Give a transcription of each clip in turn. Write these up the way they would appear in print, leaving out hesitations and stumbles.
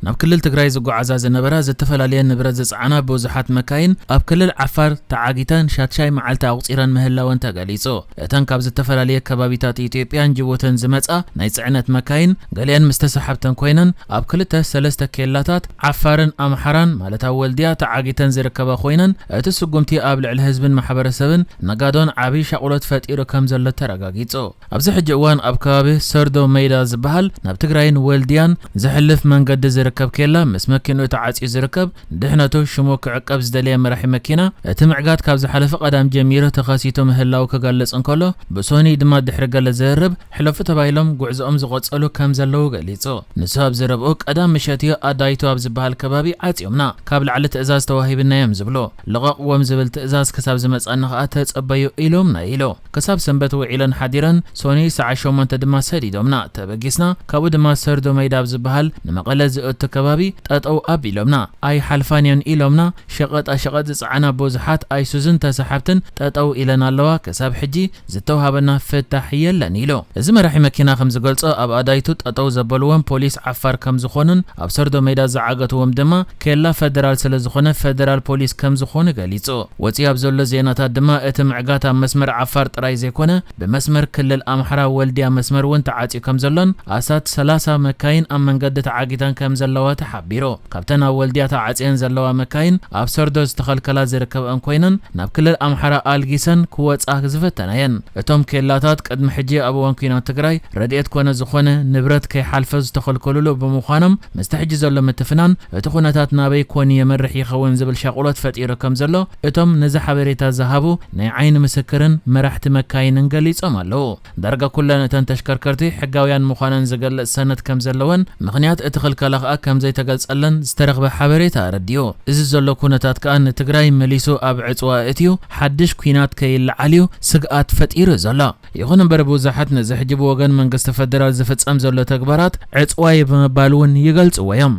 ናብ ክልል ትግራይ ዝጓዓዛ ዝነበራ ዝተፈላልየ ንብረት ዝጽዓና ብዙሓት መካይን ኣብ ክልል ዓፋር ተዓጊተን ሻትሻይ መዓልቲ ኣቁፂረን ምህላወን ተገሊጹ። እተን ካብ ዝተፈላልየ ከባቢታት ኢትዮጵያን ጅቡትን ዝመጻ ናይ ጽዕነት መካይን ገሊአን ምስ ተሰሓብተን ኮይነን ኣብ ክልተ ሰለስተ ኬላታት ዓፋርን ኣምሓራን ማለት ኣብ ወልድያ ተዓጊተን ዝርከባ ኮይነን እቲ ስጉምቲ ኣብ ልዕሊ ህዝብን ማሕበረሰብን ነጋዶን ዓብይ ሻቁሎት ፈጢሩ ከም ዘሎ ተረጋጊጹ። ኣብዚ ሕጂ እዋን ኣብ ከባቢ ሰርዶ ሜዳ ዝበሃል ናብ ትግራይን ወልድያን ዝሕልፍ መንገዲ ዝርከብ ኬላ ምስ መኪኑ ተዓጽዩ ዝርከብ ድሕነቱ ሽሙ ክዕቀብ ዝደልየ መራሒ መኪና እቲ ምዕጋት ካብ ዝሓለፈ ቀዳም ጀሚሩ ተኸሲቱ ምህላው ክገልጽ እንከሎ ብሶኒ ድማ ድሕሪ ገለ ዝርብ ሕለፉ ተባይሎም ጉዕዞኦም ዝቆጸሉ ከም ዘለው ገሊጹ። ንሱ ኣብ ዝረብኡ ቀዳም ምሸትዮ ኣዳይቱ ኣብ ዝበሃል ከባቢ ዓጽዮምና ካብ ላዕሊ ትእዛዝ ተዋሂብናዮም ዝብሎ ለቐቕዎም ዝብል ትእዛዝ ክሳብ ዝመጻና ኸኣ ተጸበዩ ኢሎምና ኢሎ ክሳብ ሰንበት ውዒለን ሓዲረን ሶኒ ሰዓ 8 ድማ ሰዲዶምና ተበጊስና ካብኡ ድማ ሰርዶ ሜዳ ኣብ ዝበሃል ንመቐለ ዝእቱ ከባቢ ጠጠው ኣቢሎምና ኣይ ሓልፋንዮን ኢሎምና ሸቐጣ ሸቐጥ ዝጽዓና ብዙሓት ኣይሱዝን ተሰሓብትን ጠጠው ኢለን ኣለዋ ክሳብ ሕጂ ዝተውሃበና ፍታሕ የለን ኢሎ። እዚ መራሒ መኪና ከም ዝገልጾ ኣብ ኣዳይቱ ጠጠው ዘበልዎም ፖሊስ ዓፋር ከም ዝኾኑን ኣብ ሰርዶ ሜዳ ዝዓገትዎም ድማ ኬላ ፌደራል ስለ ዝኾነ ፌደራል ፖሊስ ከም ዝኾኑ ገሊጹ። ወፂ ኣብ ዘሎ ዜናታት ድማ እቲ ምዕጋት ኣብ መስመር ዓፋር ጥራይ ዘይኮነ ብመስመር ክልል ኣምሓራ ወልድያ መስመር እውን ተዓጽዩ ከም ዘሎን ኣሳት 30 መካይን ኣብ መንገዲ ተዓጊተን ከም ዘለዋ ተሓቢሩ። ካብተን ኣብ ወልድያ ተዓጽየን ዘለዋ መካይን ኣብ ሰርዶ ዝተኸልከላ ዝርከብን ኮይነን ናብ ክልል ኣምሓራ ኣልጊሰን ክወጻ ዝፈተናየን። እቶም ኬላታት ቅድሚ ሕጂ ኣብ እዋን ኩናት ትግራይ ረድኤት ኮነ ዝኾነ ንብረት ከይሓልፈ ዝተኸልከሉሉ ብምዃኖም ምስቲ ሕጂ ዘሎ ምትፍናን እቲ ኩነታት ናበይ ኮን የመርሕ ይኸውን ዝብል ሻቁሎት ፈጢሩ ከም ዘሎ እቶም ነዚ ሓበሬታ ዝሃቡ ናይ ዓይኒ ምስክርን መራሕቲ መካይንን ገሊጾም ኣለዉ። ዳርጋ ኩለን እተን ተሽከርከርቲ ሕጋውያን ምዃነን ዝገልጽ ሰነድ ከም ዘለወን ምኽንያት እቲ ክልከላ ኸኣ ከም ዘይተገልጸለን ዝተረኽበ ሓበሬታ ረድዩ። እዚ ዘሎ ኩነታት ከኣ ንትግራይ መሊሱ ኣብ ዕጽዋ እትዩ ሓድሽ ኩናት ከይለዓልዩ ስግኣት ፈጢሩ ዘሎ። ይኹን እምበር ብዙሓት ነዚ ሕጂ ብወገን መንግስቲ ፌደራል ዝፍጸም ዘሎ ተግባራት ዕጽዋይ ብምባል እውን ይገልጽዎ እዮም።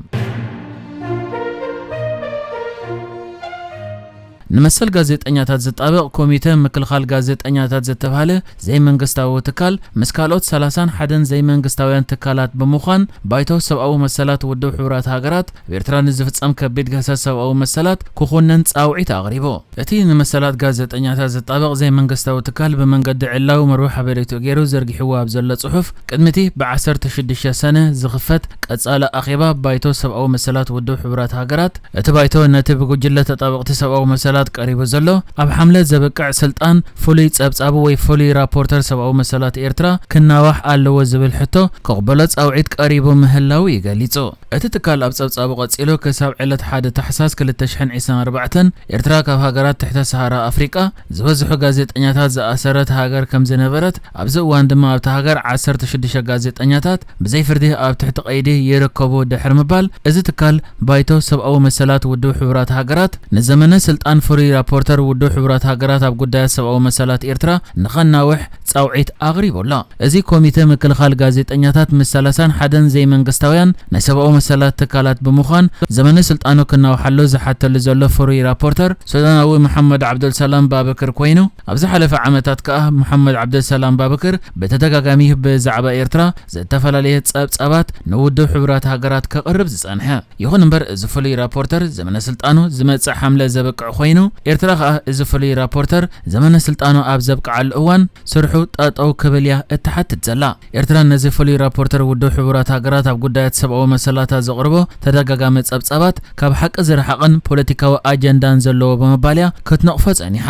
ንመሰል ጋዜጠኛታት ዝጣበቕ ኮሚቴ ምክልኻል ጋዜጠኛታት ዝተባሃለ ዘይመንግስታዊ ትካል ምስ ካልኦት 31 ዘይመንግስታውያን ትካላት ብምዃን ባይቶ ሰብኣዊ መሰላት ውድብ ሕብራት ሃገራት ኤርትራ ንዝፍጸም ከቢድ ገሰት ሰብኣዊ መሰላት ክኹነን ጻውዒት ኣቕሪቡ። እቲ ንመሰላት ጋዜጠኛታት ዝጣበቕ ዘይመንግስታዊ ትካል ብመንገዲ ዕላው መርበብ ሓበሬቱ ገይሩ ዘርጊሕዎ ኣብ ዘሎ ጽሑፍ ቅድሚቲ ብ16 ሰነ ዝኽፈት ቀጻለ ኣኼባ ባይቶ ሰብኣዊ መሰላት ውድብ ሕብራት ሃገራት እቲ ባይቶ ነቲ ብጉጅለ ተጣበቕቲ ሰብኣዊ መሰላት ቀሪቡ ዘሎ ኣብ ሓምለት ዘበቅዕ ስልጣን ፍሉይ ጸብጻብ ወይ ፍሉይ ራፖርተር ሰብኣዊ መሰላት ኤርትራ ክናዋሕ ኣለዎ ዝብል ሕቶ ክቕበሎ ጻውዒት ቀሪቡ ምህላው ይገሊጹ። እቲ ትካል ኣብ ጸብጻቡ ቀጺሉ ክሳብ ዕለት 1 ታሕሳስ 2024 ኤርትራ ካብ ሃገራት ትሕተ ሰሃራ ኣፍሪቃ ዝበዝሑ ጋዜጠኛታት ዝኣሰረት ሃገር ከም ዝነበረት ኣብዚ እዋን ድማ ኣብቲ ሃገር 16 ጋዜጠኛታት ብዘይ ፍርዲ ኣብ ትሕቲ ቀይዲ ይርከቡ ድሕሪ ምባል እዚ ትካል ባይቶ ሰብኣዊ መሰላት ውድብ ሕብራት ሃገራት ንዘመነ ስልጣን ፍሉይ ራፖርተር ውድብ ሕብራት ሃገራት ኣብ ጉዳያት ሰብኣዊ መሰላት ኤርትራ ንኸናውሕ ጻውዒት ኣቕሪቡላ። እዚ ኮሚቴ ምክልኻል ጋዜጠኛታት ምስ 31 ዘይመንግስታውያን ናይ ሰብኣዊ መሰላት ትካላት ብምዃን ዘመነ ስልጣኑ ክናውሓሉ ዝሓተሉ ዘሎ ፍሉይ ራፖርተር ሱዳናዊ መሐመድ ዓብደልሰላም ባበክር ኮይኑ ኣብዚ ሓለፈ ዓመታት ከኣ መሐመድ ዓብደልሰላም ባበክር በተደጋጋሚ ብዛዕባ ኤርትራ ዝተፈላለየ ጸብጻባት ንውድብ ሕብራት ሃገራት ከቕርብ ዝጸንሐ። ይኹን እምበር እዚ ፍሉይ ራፖርተር ዘመነ ስልጣኑ ዝመጽእ ሓምለ ዘበቅዕ ኮይኑ ኤርትራ ከኣ እዚ ፍሉይ ራፖርተር ዘመነ ስልጣኑ ኣብ ዘብቅዓሉ እዋን ስርሑ ጠጠው ክብል እያ እትሓትት ዘላ። ኤርትራ ነዚ ፍሉይ ራፖርተር ውድብ ሕብራት ሃገራት ኣብ ጉዳያት ሰብኣዊ መሰላታት ዘቕርቦ ተደጋጋሚ ጸብጻባት ካብ ሓቂ ዝረሓቕን ፖለቲካዊ ኣጀንዳን ዘለዎ ብምባል እያ ክትነቕፎ ጸኒሓ።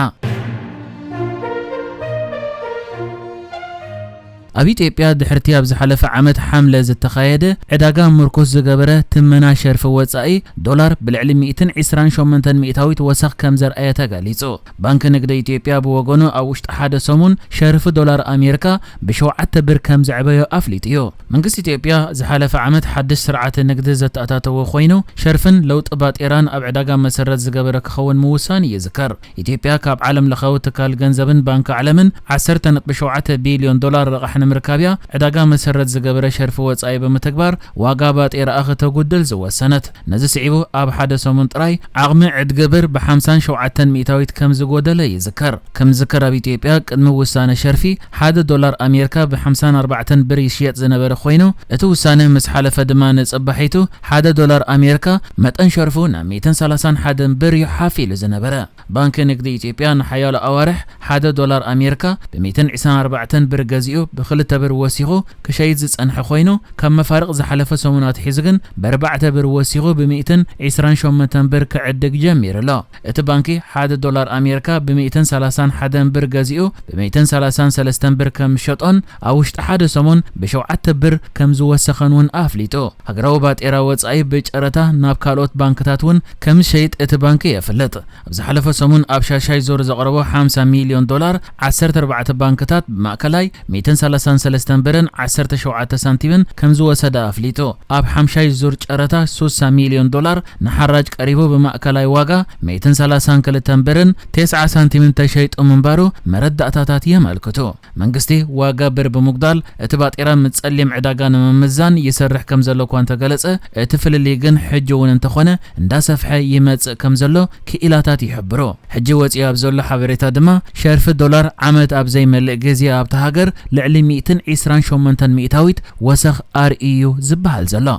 ኣብ ኢትዮጵያ ድሕርቲ ኣብ ዝሓለፈ ዓመት ሓምለ ዝተኻየደ ዕዳጋ ምርኮስ ዝገበረ ትመና ሸርፊ ወጻኢ ዶላር ብልዕሊ 128 ሚእታዊት ወሰኽ ከም ዘርአየ ተገሊጹ። ባንኪ ንግዲ ኢትዮጵያ ብወገኑ ኣብ ውሽጢ ሓደ ሰሙን ሸርፊ ዶላር ኣሜሪካ ብ7 ብር ከም ዘዕበዮ ኣፍሊጡ እዩ። መንግስቲ ኢትዮጵያ ዝሓለፈ ዓመት ሓድሽ ስርዓተ ንግዲ ዘተኣታተወ ኮይኑ ሸርፍን ለውጢ ባጤራን ኣብ ዕዳጋ መሰረት ዝገበረ ክኸውን ምውሳን ይዝከር። ኢትዮጵያ ካብ ዓለም ለኻዊ ትካል ገንዘብን ባንኪ ዓለምን 10.7 ቢልዮን ዶላር ረቕሕን ንምርካብያ ዕዳጋ መሰረት ዝገበረ ሸርፊ ወጻኢ በመተግባር ዋጋ ባጤራ ተጎድል ዝወሰነት ነዚ ስዒቡ ኣብ ሓደ ሰሙን ጥራይ ዓቕሚ ዕድግብር ብ57 ሚእታዊት ከም ዝጎደለ ይዝከር ከም ዝከር ኣብ ኢትዮጵያ ቅድሚ ውሳነ ሸርፊ $1 ኣሜሪካ ብ54 ብር ይሽየጥ ዝነበረ ኮይኑ እቲ ውሳነ ምስ ሓለፈ ድማ ንጽባሒቱ $1 ኣሜሪካ መጠን ሸርፉ ናብ 131 ብር ይሓፊሉ ዝነበረ ባንኪ ንግዲ ኢትዮጵያ ንሓያሎ ኣዋርሕ $1 ኣሜሪካ ብ124 ብር ገዚኡ ብ2 ብር ወሲኹ ክሸይድ ዝጸንሐ ኮይኑ ከም መፋርቕ ዝሓለፈ ሰሙናት ሒዙ ግን ብ4 ብር ወሲኹ ብ128 ብር ክዕድግ ጀሚሩሎ እቲ ባንኪ $1 ኣሜሪካ ብ131 ብር ገዚኡ ብ133 ብር ከም ሸጦን ኣብ ውሽጢ ሓደ ሰሙን ብ7 ብር ከም ዝወሰኸን ውን ኣፍሊጡ ሃገራዊ ባጤራ ወጻኢ ብጨረታ ናብ ካልኦት ባንክታት ውን ከም ሸይጥ እቲ ባንኪ የፍለጥ ኣብ ዝሓለፈ ሰሙን ኣብ ሻሻይ ዞር ዘቕረቦ $50 ሚልዮን 14 ባንክታት ብማእከላይ 133 ብርን 17 ሳንቲምን ከም ዝወሰደ ኣፍሊጡ ኣብ ሓምሻይ ዙር ጨረታ $60 ሚልዮን ንሓራጅ ቀሪቡ ብማእከላይ ዋጋ 132 ብርን 9 ሳንቲምን ተሸይጡ ምንባሩ መረዳእታታት የመልክቱ መንግስቲ ዋጋ ብር ብምጉዳል እቲ ባጤራ ምጸሊም ዕዳጋ ንምምዛን ይሰርሕ ከም ዘሎ እኳ እንተገለጸ እቲ ፍልልይ ግን ሕጂ እውን እንተኾነ እንዳሰፍሐ ይመጽእ ከም ዘሎ ክኢላታት ይሕብሩ ሕጂ ወፂኡ ኣብ ዘሎ ሓበሬታ ድማ ሸርፊ ዶላር ዓመት ኣብ ዘይመልእ ግዜ ኣብታ ሃገር ልዕሊ 128 ሚእታዊት ወሰኽ ኣርእዩ ዝበሃል ዘሎ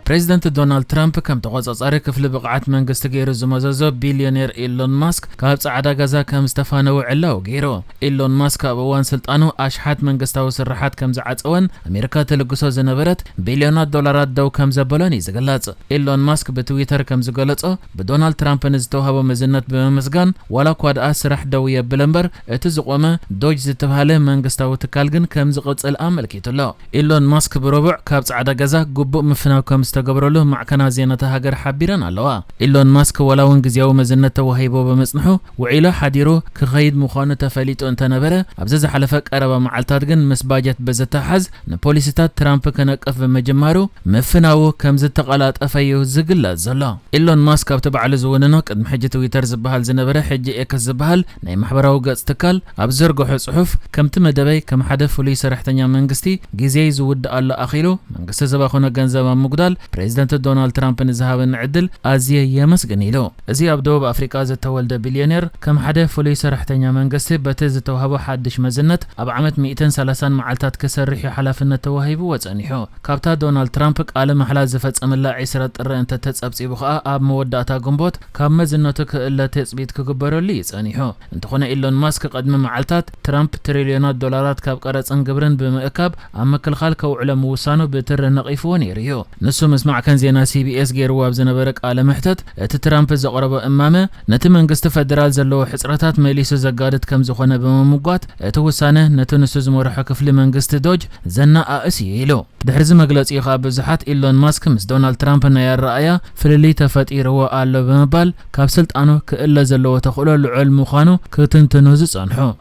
ፕሬዚደንት ዶናልድ ትራምፕ ከም ተቆጻጻሪ ክፍሊ ብቕዓት መንግስቲ ገይሩ ዝመዘዞ ቢልዮኔር ኢሎን ማስክ ካብ ጻዕዳ ገዛ ከም ዝተፋነው ዕላው ገይሩ ኢሎን ማስክ ኣብ እዋን ስልጣኑ ኣሽሓት መንግስታዊ ስራሓት ከም ዝዓጸወን ኣሜሪካ ትልግሶ ዝነበረት ቢልዮናት ዶላራት ደው ከም ዘበሎን ይዝገለጽ ኢሎን ማስክ ብትዊተር ከም ዝገለጾ ብዶናልድ ትራምፕ ንዝተዋሃቦ መዝነት ብምስጋን ዋላ እኳ ደኣ ስራሕ ደው የብል እምበር እቲ ዝቆመ ዶጅ ዝተባሃለ መንግስታዊ ትካል ግን ከም ዝቕጽል ኣመልኪቱሎ ኢሎን ማስክ ብረቡዕ ካብ ጻዕዳ ገዛ ግቡእ ምፍናው ከም ተገብረሉ ማዕከና ዜናታ ሃገር ሓቢረን ኣለዋ ኢሎን ማስክ ወላውን ግዚያዊ መዝነት ተዋሂቦ በመጽንሑ ውዒሎ ሓዲሩ ክኸይድ ምዃኑ ተፈሊጡ እንተነበረ ኣብዚ ዝሓለፈ ቀረባ መዓልታት ግን ምስ ባጀት በዘተሓዝ ንፖሊሲታት ትራምፕ ከነቀፍ በመጀመሩ ምፍናው ከም ዝተቐላጠፈዩ ዝግለጽ ዘሎ ኢሎን ማስክ ኣብቲ በዓሉ ዝውንኖ ቅድሚ ሕጂ ትዊተር ዝበሃል ዝነበረ ሕጂ ኤክስ ዝበሃል ናይ ማሕበራዊ ገጽ ትካል ኣብ ዘርግሑ ጽሑፍ ከምቲ መደበይ ከም ሓደ ፍሉይ ሰራሕተኛ መንግስቲ ግዜ ዝውድእ ኣሎ ኣኺሉ መንግስቲ ዘባኽኖ ገንዘብ ምጉዳል ፕሬዚደንት ዶናልድ ትራምፕ ንዝሃበን ዕድል ኣዝየ የመስግን ኢሉ እዚ ኣብ ደቡብ ኣፍሪካ ዝተወልደ ቢልዮኔር ከም ሓደ ፍሉይ ሰራሕተኛ መንግስቲ በቲ ዝተዋህቦ ሓድሽ መዝነት ኣብ ዓመት 130 መዓልታት ክሰርሕ ሓላፍነት ተዋሂቡ ወጸኒሑ ካብታ ዶናልድ ትራምፕ ቃለ መሕላ ዝፈጸመላ 20 ጥሪ እንተተጸብጺቡ ኸኣ ኣብ መወዳእታ ግንቦት ካብ መዝነቱ ክእለት ተጽቢት ክግበረሉ ይጸኒሑ እንተኾነ ኢሎን ማስክ ቀድሚ መዓልታት ትራምፕ ትሪልዮናት ዶላራት ካብ ቀረጽን ግብርን ብምእካብ ኣብ ምክልኻል ከውዕሎ ምውሳኑ ብትር ነቒፍዎ ነይሩ እዩ ንሱ مسمع كان زينا CBS غيرو اب زنبرق على محتت ات ترامب زقربو امامه نت منግስት فدرال زلو حصرታት ميليس زغادت كم زخونه بممغات ات وسانه نت نسو زمرح كفل منግስት دوج زنا اس يلو دحرز مغلص يخا بزحات إيلون ماسك مس دونالد ترامب نيا رأيا فللي تفطيرو الله بمبال كاب سلطانو كእለ زلو تخلو لعل مخانو كتنتنو زصنحو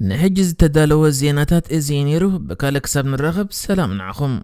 نحجز تدالو الزيناتات ازينيرو بكالك سب نرغب سلام نعخم